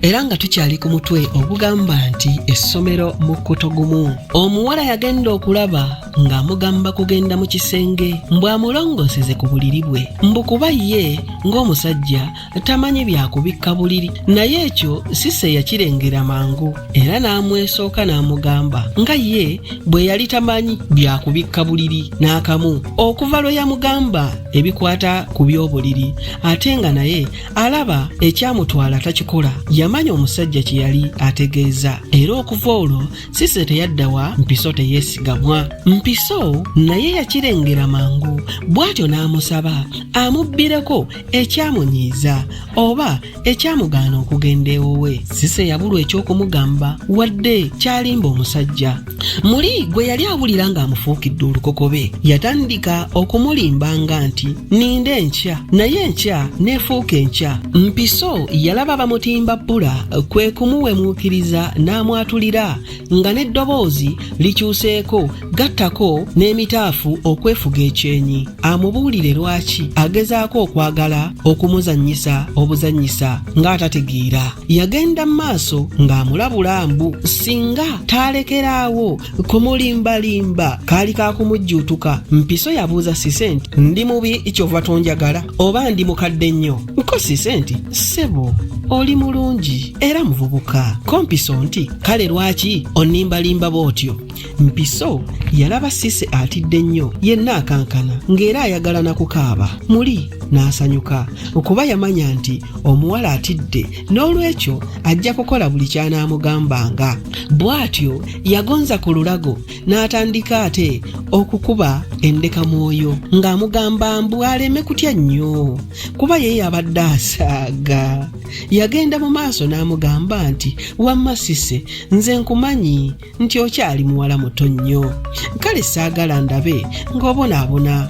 era nga tukyali ku mutwe ogugamba nti essomero Mukkutogumu. Omuwala yagenda okulaba ng'amugamba kugenda mu kisenge mbw'amulongoseze ku buliri bwe mbu kuba ye ng'omusajja tamanyi byakubikka buliri, naye ekyo Cissy yakirengera mangu era n'amwesooka n'amugamba nga ye bwe yali tamanyi byakubikka buliri n'akamu okuva lwe yamugamba ebikwata ku by'obuliri ate nga naye alaba ekyamutwala takikola. Yamanya omusajja kye yali ategeeza era okuva olwo Cissy teyaddawa Mpiso teyeesigamwa. Mpiso naye yakirengera mangu bw'atyo n'amusaba amubbireko ekyamunyiiza oba ekyamugaana okugenda ewowe. Cissy yabulwa ekyokumugamba wadde kyalimba omusajja. Muli gwe yali awulira ng'amufuukidde olukokobe yatandika okumulimbanga nti ninde enkya, naye enkya neefuuka enkya. Mpiso yalaba bamutimba bbula kwe kumuwemuukiriza n'amwatulira nga n'eddoboozi likyuseeko gattako n'emitaafu okwefuga ekyenyi amubuulire lwaki agezaako okwagala okumuzannyisa obuzannyisa ng'atategeera. Yagenda mu maaso ng'amulabula mbu singa taalekeraawo kumulimbalimba kaali kakumujjuutuka. Mpiso yabuuza Cissy nti ndi mubi kyova tonjagala oba ndi mukadde nnyo? Ko Cissy nti ssebo oli mulungi era muvubuka. Ko Mpiso nti kale lwaki onnimbalimba bw'otyo? Mpiso yalaba Cissy atidde nnyo yenna akankana ng'era ayagala na kukaaba. Muli n'asanyuka okuba yamanya nti omuwala atidde n'olwekyo ajja kukola buli ky'anaamugambanga. Bw'atyo yagonza ku lulago n'atandika ate okukuba endekamwoyo ng'amugamba mbu aleme kutya nnyo kuba ye yabadde asaaga. Yagenda mu maaso n'amugamba nti wamma Cissy nze nkumanyi nti okyali muwala muto nnyo, kale saagala ndabe ng'obonaabona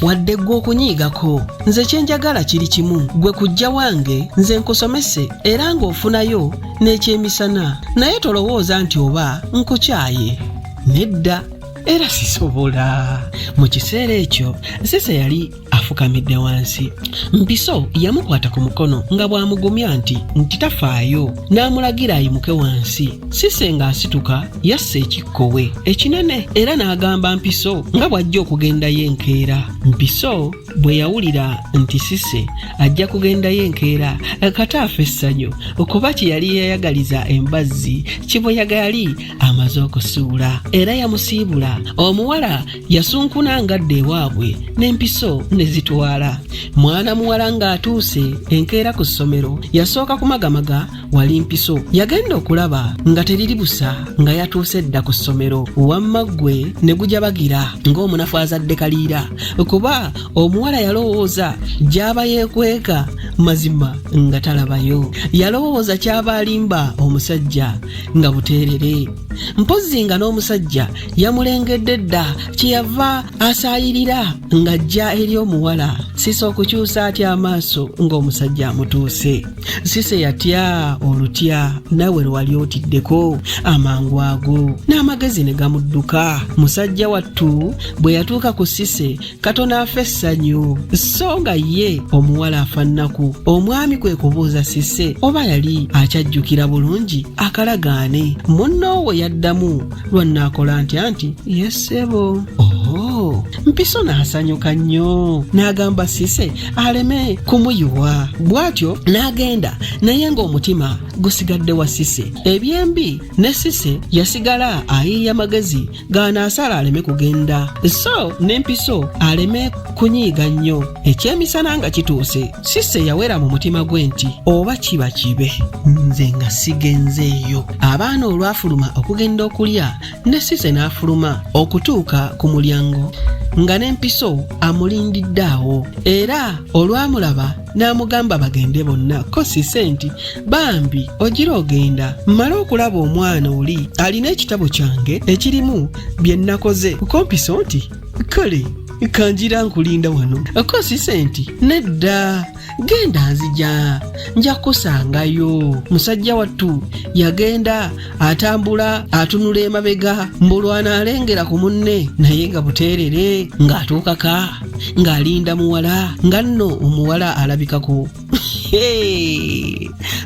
wadde gwe okunyiigako. Nze kyenjagala kiri kimu, gwe kujja wange nze nkusomese era ng'ofunayo n'ekyemisana, naye tolowooza nti oba nkukyaye. Nedda era sisobola. Mu kiseera ekyo Cissy yali afukamidde wansi. Mpiso yamukwata ku mukono nga bw'amugumya nti tafaayo n'amulagira ayimuke wansi. Cissy ng'asituka yassa ekikkowe ekinene era n'agamba Mpiso nga bw'ajja okugendayo enkeera. Mpiso bwe yawulira nti Cissy ajja kugendayo enkeera kata afa essanyu kuba kye yali yayagaliza embazzi kiboyaga yali amaze okusuula era yamusiibula. Omuwala yasunkuna ngadde ewaabwe n'Empiso ne zitwala. Mwana muwala ng'atuuse enkeera ku ssomero yasooka kumagamaga wali Mpiso. Yagenda okulaba nga teriri busa nga yatuuse dda ku ssomero. Wamma gwe ne gujabagira ng'omunafu azadde kaliira kuba omuwala yalowooza gy'aba yeekweka mazima nga talabayo. Yalowooza ky'aba alimba omusajja nga buteerere. Mpozzi nga n'omusajja yamulengedde dda kyeyava asaayirira ng'ajja eri omuwala. Cissy okukyusa atya amaaso ng'omusajja amutuuse. Cissy yatya olutya nawe lwali otiddeko amangu ago n'amagezi ne gamudduka. Musajja wattu bwe yatuuka ku Cissy katono afa essanyu so nga ye omuwala afa nnaku. Omwami kwe kubuuza Cissy oba yali akyajjukira bulungi akalagaane. Munnoowe yaddamu lwannaakola ntya nti yessebo. Mpiso n'asanyuka nnyo n'agamba Cissy aleme kumuyiwa. Bw'atyo n'agenda naye ng'omutima gusigadde wa Cissy. Ebyembi ne Cissy yasigala ayiiya magezi g'anaasala aleme kugenda so n'Empiso aleme kunyiiga nnyo. Ekyemisana nga kituuse Cissy yawera mu mutima gwe nti oba kiba kibe nze nga sigenzeeyo. Abaana olwafuluma okugenda okulya ne Cissy n'afuluma okutuuka ku mulyango nga n'Empiso amulindidde awo era olwamulaba n'amugamba bagende bonna. Ko Cissy nti bambi ogira ogenda mmale okulaba omwana oli alina ekitabo kyange ekirimu bye nakoze. Ko Mpiso nti kale kanjira nkulinda wano. Ko Cissy nti nedda genda nzija nja kusangayo. Musajja wattu yagenda atambula atunula emabega mbulwana alengera ku munne naye nga buteerere ng'atuukaka ng'alinda muwala nga nno omuwala alabikako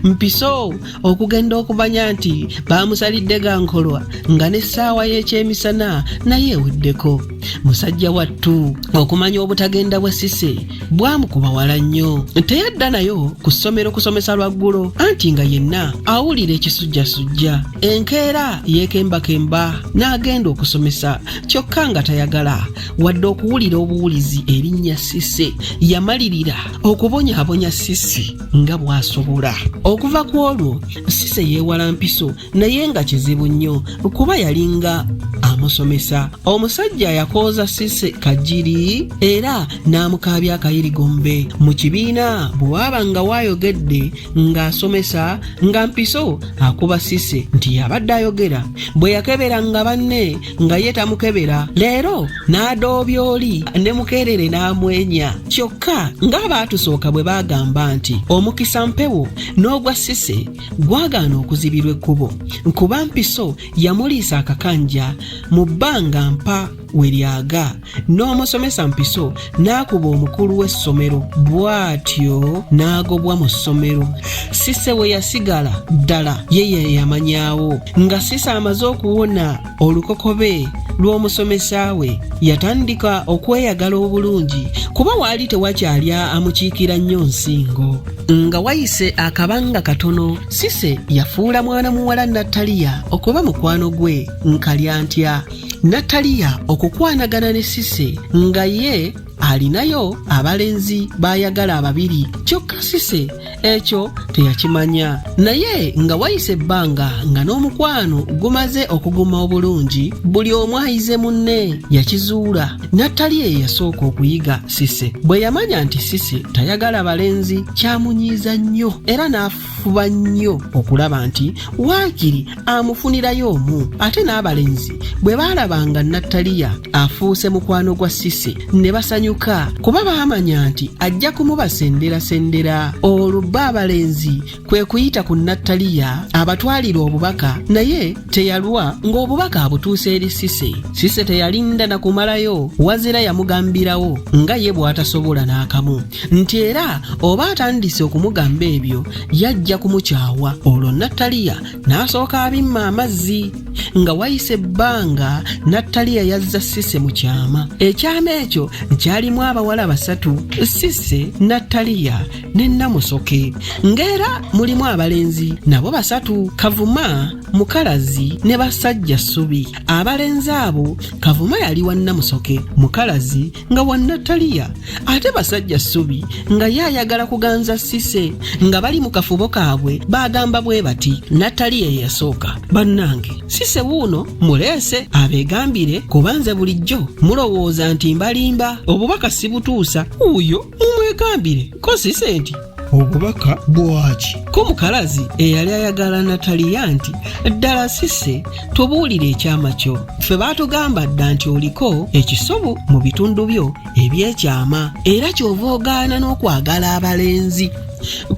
Mpiso okugenda okumanya nti bamusalidde gankolwa nga n'essaawa y'ekyemisana naye eweddeko. Musajja wattu okumanya obutagenda bwa Cissy bwamukuba wala nnyo. Teyadda nayo ku ssomero kusomesa lwaggulo anti nga yenna awulira ekisujjasujja. Enkeera yeekembakemba n'agenda okusomesa kyokka nga tayagala wadde okuwulira obuwulizi erinnya Cissy. Yamalirira okubonyaabonya Cissy nga bw'asobola. Okuva ku olwo Cissy yeewala Mpiso naye nga kizibu nnyo kuba yalinga amusomesa. Omusajja yakooza Cissy kajiri era n'amukaabya akayirigombe. Mu kibiina bwe waaba nga waayogedde ng'asomesa nga Mpiso akuba Cissy nti yabadde ayogera, bwe yakeberanga banne nga ye tamukebera. Leero n'adoobya oli ne Mukeerere n'amwenya. Kyokka ng'abaatusooka bwe baagamba nti omukisa mpewo n'ogwa Cissy gwagaana okuzibirwa ekkubo kuba Mpiso yamuliisa akakanja mu bbanga mpa we lyaga. N'omusomesa Mpiso n'akuba omukulu w'essomero bw'atyo n'agobwa mu ssomero. Cissy we yasigala ddala ye yamanyaawo. Nga Cissy amaze okuwona olukokobe lw'omusomesa we yatandika okweyagala obulungi kuba waali tewakyali amukiikira nnyo nsingo. Nga wayise akabanga katono Cissy yafuula mwana muwala Nataliya okuba mukwano gwe nkalyantya. Nataliya okukwanagana ne Cissy nga ye alinayo abalenzi bayagala ababiri, kyokka Cissy ekyo teyakimanya. Naye nga wayise ebbanga nga n'omukwano gumaze okuguma obulungi, buli omu ayize munne yakizuula. Nataliya yasooka okuyiga Cissy. Bwe yamanya nti Cissy tayagala balenzi kyamunyiiza nnyo era n'afuba nnyo okulaba nti waakiri amufunirayo omu. Ate n'abalenzi bwe baalabanga Nataliya afuuse mukwano gwa Cissy ne basanyuka kuba baamanya nti ajja kumubasendera. Olubba abalenzi kwe kuyita ku Nataliya abatwalira obubaka, naye teyalwa ng'obubaka abutuuse eri Cissy. Cissy teyalinda na kumalayo wazira yamugambirawo nga ye bw'atasobola n'akamu nti era oba atandise okumugamba ebyo yajja kumukyawa. Olwo Nataliya n'asooka abimma amazzi. Nga wayise ebbanga Nataliya yazza Cissy mu kyama. Ekyama ekyo kyalimu abawala basatu, Cissy, Nataliya ne Namusoke. Ng'era mulimu abalenzi nabo basatu, Kavuma, Mukalazi ne basajja Ssubi. Abalenzi abo Kavuma yali wa Namusoke, Mukalazi nga wa Nataliya, ate basajja Ssubi nga yayagala kuganza Cissy. Nga bali mu kafubo kaabwe bagamba bwe bati, Nataliya yasooka, bannange Cissy wuuno muleese abeegambire kubanze bulijjo mulowooza nti mbalimba obubaka sibutuusa. Uyo mumwegambire ko Cissy nti obubaka bwaki? Ko Mukalazi eyali ayagala Nataliya nti ddala Cissy tubuulire ekyama kyo, ffe baatugamba dda nti oliko ekisobo mu bitundu byo ebyekyama era kyova ogaana n'okwagala abalenzi.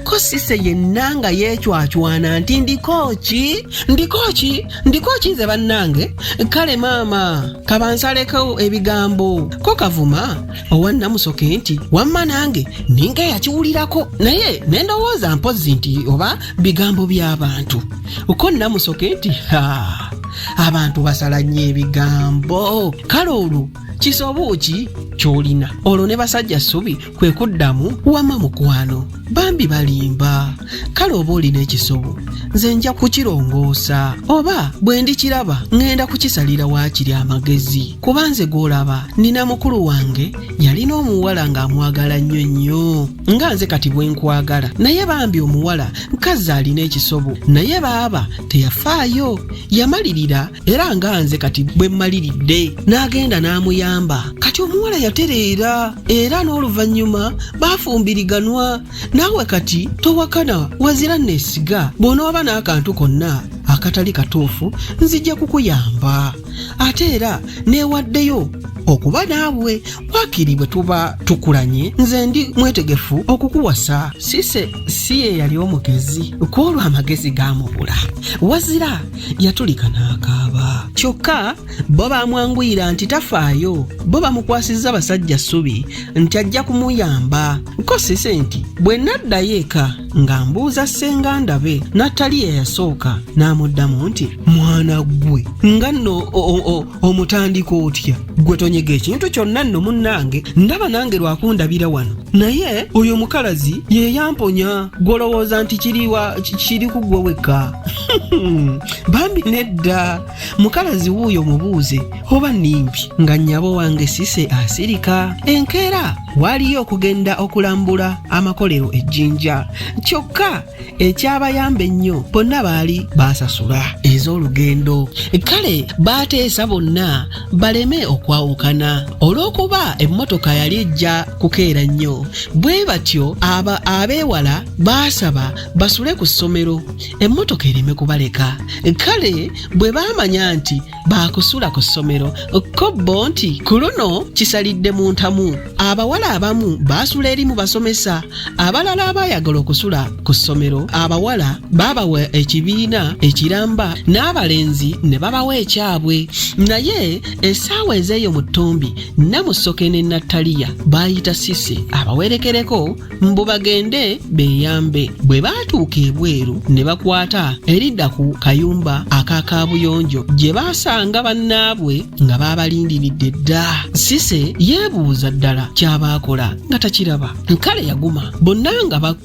Ko Cissy yenna nga yeecwacwana nti ndikooki nze bannange, kale maama kabansaleko ebigambo. Ko Kavuma owa Namusoke nti wamma nange ninga yakiwulirako naye nendowooza mpozi nti oba bigambo by'abantu. Ko Namusoke nti abantu basala nnyo ebigambo, kale olwo kisobo ki kyolina? Olwo ne basajja Ssubi kwe kuddamu wamma mukwano bambi balimba, kale oba olina ekisobo nze nja kukirongoosa, oba bwe ndikiraba ngenda kukisalira waakiri amagezi kuba nze gw'olaba nina mukulu wange yalina omuwala ng'amwagala nnyo nnyo nga nze kati bwe nkwagala, naye bambi omuwala nkazi alina ekisobo naye baaba teyafaayo, yamalirira era nga nze kati bwe mmaliridde n'agenda n'amuyamba. Kati omuwala yatereera era n'oluvannyuma baafumbiriganwa. Naawe kati towakana wazira neesiga, bw'onooba n'akantu konna akatali katuufu nzija kukuyamba, ate era neewaddeyo okuba naawe waakiri bwe tuba tukulanye nze ndi mwetegefu okukuwasa. Cissy si ye yali omugezi, kwolwo amagezi gaamubula, wazira yatulika n'akaaba. Kyokka bo baamwanguyira nti tafaayo, bo bamukwasizza basajja Ssubi nti ajja kumuyamba. Ko Cissy nti bwe naddayo eka ng'ambuuza ssenga ndabe Nataliya yasooka n'amuddamu nti mwana gwe nga nno omutandika otya gwe tonyega ekintu kyonna nno munnange ndaba nange lwakundabira wano naye oyo mukalazi ye yamponya golowooza nti kiri ku gwe wekka bambi nedda mukalazi wuuyo mubuuze oba nimpi nga nnyabo wange Sise asirika enkeera waliyo okugenda okulambula amakolero ejjinja kyokka ekyabayamba ennyo bonna baali basasula ez'olugendo kale baateesa bonna baleme okwawukana olw'okuba emmotoka yali ejja kukeera nnyo bwe batyo abeewala baasaba basule ku ssomero emmotoka ereme kubaleka kale bwe baamanya nti baakusula ku ssomero ko bo nti ku luno kisalidde mu ntamu abawala abamu baasula eri mu basomesa abalala abaayagala okusula ku ssomero abawala baabawa ekibiina ekiramba n'abalenzi ne babawa ekyabwe naye essaawa ez'eyo mu ttumbi Namusoke ne Nataliya baayita Sise abawerekereko mbu bagende beeyambe bwe baatuuka ebweru ne bakwata eridda ku kayumba akakaabuyonjo gye baasanga bannaabwe nga baabalindiridde dda Sise yeebuuza ddala kyabaakola nga takiraba kale yaguma bonna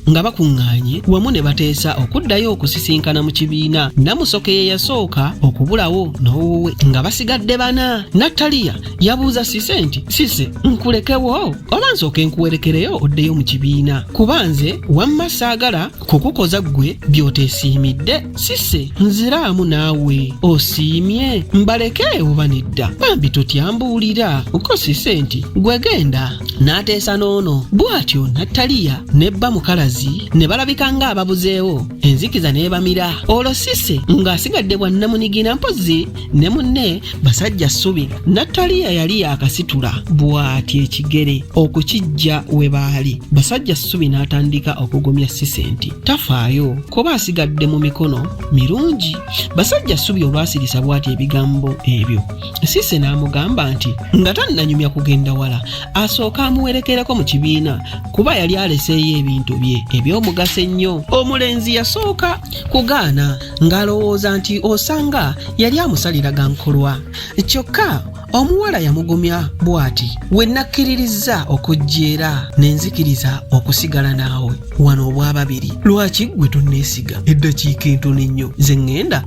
nga bakuŋŋaanye wamu ne bateesa okuddayo okusisinkana mu kibiina Namusoke ye yasooka okubulawo n'owuwe nga basigadde bana Nataliya yabuuza Sise nti Sise nkulekewo oba nsooke nkuwerekereyo oddeyo mu kibiina kuba nze wamma saagala kukukoza ggwe by'oteesiimidde Sise nziraamu naawe osiimye mbaleke oba nedda bambi totyambuulira ko Sise nti gwe genda n'ateesa n'ono bw'atyo Nataliya nebba mukalazi ne balabika ng'ababuzeewo enzikiza n'ebamira olwo Sise ng'asigadde bwa Namunigina mpozi ne munne basajja ssubi Nataliya yali yakasitula bw'atyo ekigere okukijja we baali basajja ssubi n'atandika okugumya Sise nti tafaayo kuba asigadde mu mikono mirungi basajja ssubi olwasirisa bw'atyo ebigambo ebyo Sise n'amugamba nti nga tannanyumya kugenda wala asooka amuwerekereko mu kibiina kuba yali aleseeyo ebintu bye eby'omugaso ennyo omulenzi yasooka kugaana ng'alowooza nti osanga yali amusaliraga nkolwa kyokka omuwala yamugumya bw'ati we nakkiririza okujjeera nenzikiriza okusigala naawe wano obwababiri lwaki gwe tonneesiga eddakiika entono ennyo ze ŋŋenda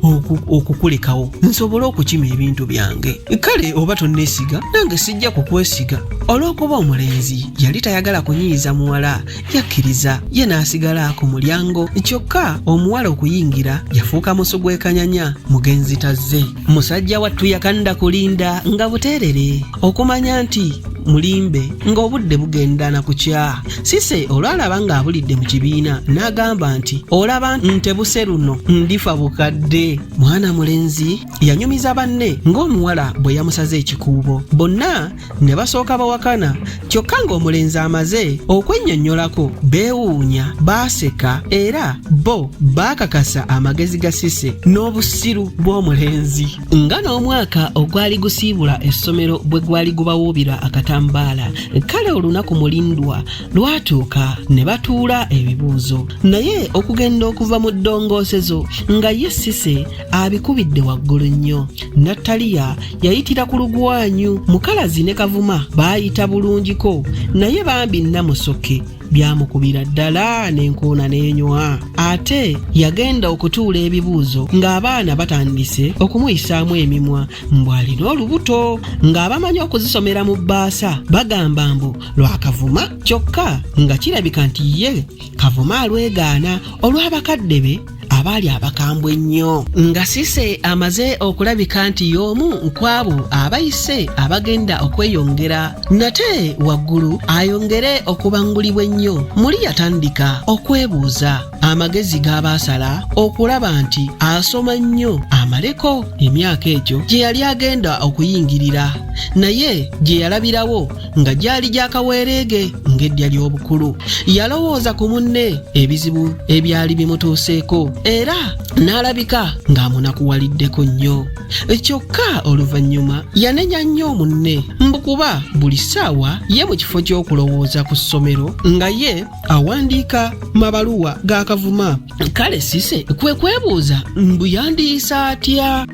okukulekawo nsobole okukima ebintu byange kale oba tonneesiga nange sijja kukwesiga olw'okuba omulenzi yali tayagala kunyiiza muwala yakkiriza ye n'asigala ku mulyango kyokka omuwala okuyingira yafuuka musu gw'ekanyanya mugenzi tazze musajja wattu yakanda kulinda nga buteerere okumanya nti mulimbe ng'obudde bugenda na kukya Sise olwalaba ng'abulidde mu kibiina n'agamba nti olaba ntebuse luno ndifa bukadde mwana mulenzi yanyumiza banne ng'omuwala bwe yamusaze ekikuubo bonna ne basooka bawakana kyokka ng'omulenzi amaze okwennyonnyolako beewuunya baaseka era bo baakakasa amagezi ga Sise n'obusiru bw'omulenzi nga n'omwaka ogwali gusiibula essomero bwe gwali gubawuubira akatambaala kale olunaku mulindwa lwatuuka ne batuula ebibuuzo naye okugenda okuva mu ddongoosezo nga ye Sise abikubidde waggulu nnyo Nataliya yayitira ku lugwanyu mukalazi ne Kavuma baayita bulungiko naye bambi Namusoke byamukubira ddala n'enkoona n'enywa ate yagenda okutuula ebibuuzo ng'abaana batandise okumuyisaamu emimwa mbw'alina olubuto ng'abamanyi okuzisomera mu bbaasa bagamba mbu lwa Kavuma kyokka nga kirabika nti ye Kavuma alwegaana olw'abakadde be abaali abakambwe ennyo nga Sise amaze okulabika nti y'omu kwabo abayise abagenda okweyongera nate waggulu ayongere okubangulibwa ennyo muli yatandika okwebuuza amagezi g'abaasala okulaba nti asoma nnyo amaleko emyaka egyo gye yali agenda okuyingirira naye gye yalabirawo nga gyali gyakaweereege ng'eddya ly'obukulu yalowooza ku munne ebizibu ebyali bimutuuseeko era n'alabika ng'amunakuwaliddeko nnyo kyokka oluvannyuma yanenya nnyo munne mbu kuba buli ssaawa ye mu kifo ky'okulowooza ku ssomero nga ye awandiika mabaluwa ga kavuma. Kale Cissy kwe kwebuuza mbu yandiisa atya?